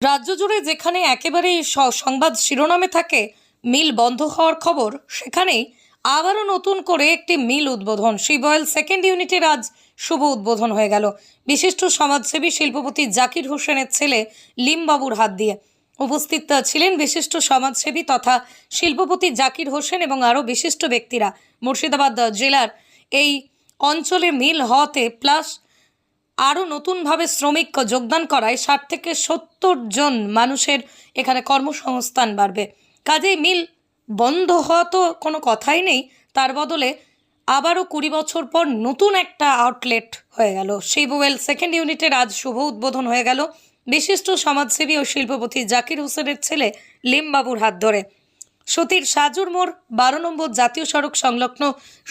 রাজ্য জুড়ে যেখানে একেবারেই সংবাদ শিরোনামে থাকে মিল বন্ধ হওয়ার খবর, সেখানেই আবারও নতুন করে একটি মিল উদ্বোধন। শিবওয়েল সেকেন্ড ইউনিটের আজ শুভ উদ্বোধন হয়ে গেল বিশিষ্ট সমাজসেবী শিল্পপতি জাকির হোসেনের ছেলে লিমবাবুর হাত দিয়ে। উপস্থিত ছিলেন বিশিষ্ট সমাজসেবী তথা শিল্পপতি জাকির হোসেন এবং আরও বিশিষ্ট ব্যক্তিরা। মুর্শিদাবাদ জেলার এই অঞ্চলে মিল হওয়াতে প্লাস আরও নতুনভাবে শ্রমিক যোগদান করায় 60 থেকে 70 জন মানুষের এখানে কর্মসংস্থান বাড়বে। কাজেই মিল বন্ধ হওয়া তো কোনো কথাই নেই, তার বদলে আবারও 20 বছর পর নতুন একটা আউটলেট হয়ে গেল। শিবওয়েল সেকেন্ড ইউনিটের আজ শুভ উদ্বোধন হয়ে গেল বিশিষ্ট সমাজসেবী ও শিল্পপতি জাকির হোসেনের ছেলে লিমবাবুর হাত ধরে। সতীর সাজুর মোড় 12 নম্বর জাতীয় সড়ক সংলগ্ন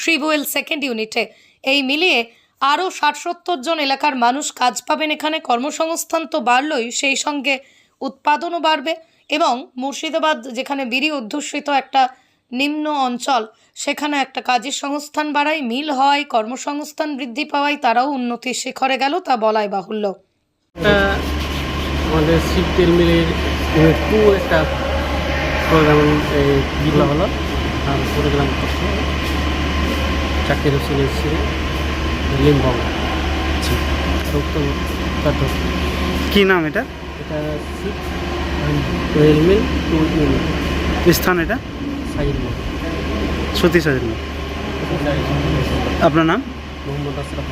শিবওয়েল সেকেন্ড ইউনিটে এই মিলিয়ে আরও 60-70 জন এলাকার মানুষ কাজ পাবেন। এখানে কর্মসংস্থান তো বাড়লই, সেই সঙ্গে উৎপাদনও বাড়বে এবং মুর্শিদাবাদ যেখানে বিড়ি অধ্যুষিত একটা নিম্ন অঞ্চল, সেখানে একটা কাজের সংস্থান বাড়ায়, মিল হওয়ায় কর্মসংস্থান বৃদ্ধি পাওয়ায় তারাও উন্নতির শিখরে গেল, তা বলাই বাহুল্য। আমাদের শিব তেল মিলের একটা প্রোগ্রাম গিলা হলো, আর প্রোগ্রাম করছে জাকির হোসেনের ছেলে লিমবাবু। কি নাম এটা? এটা শিব তেল মিল স্থান এটা সাইড মোড়, সতী সাজেন। আপনার নাম? মোহাম্মদ আশরাফ।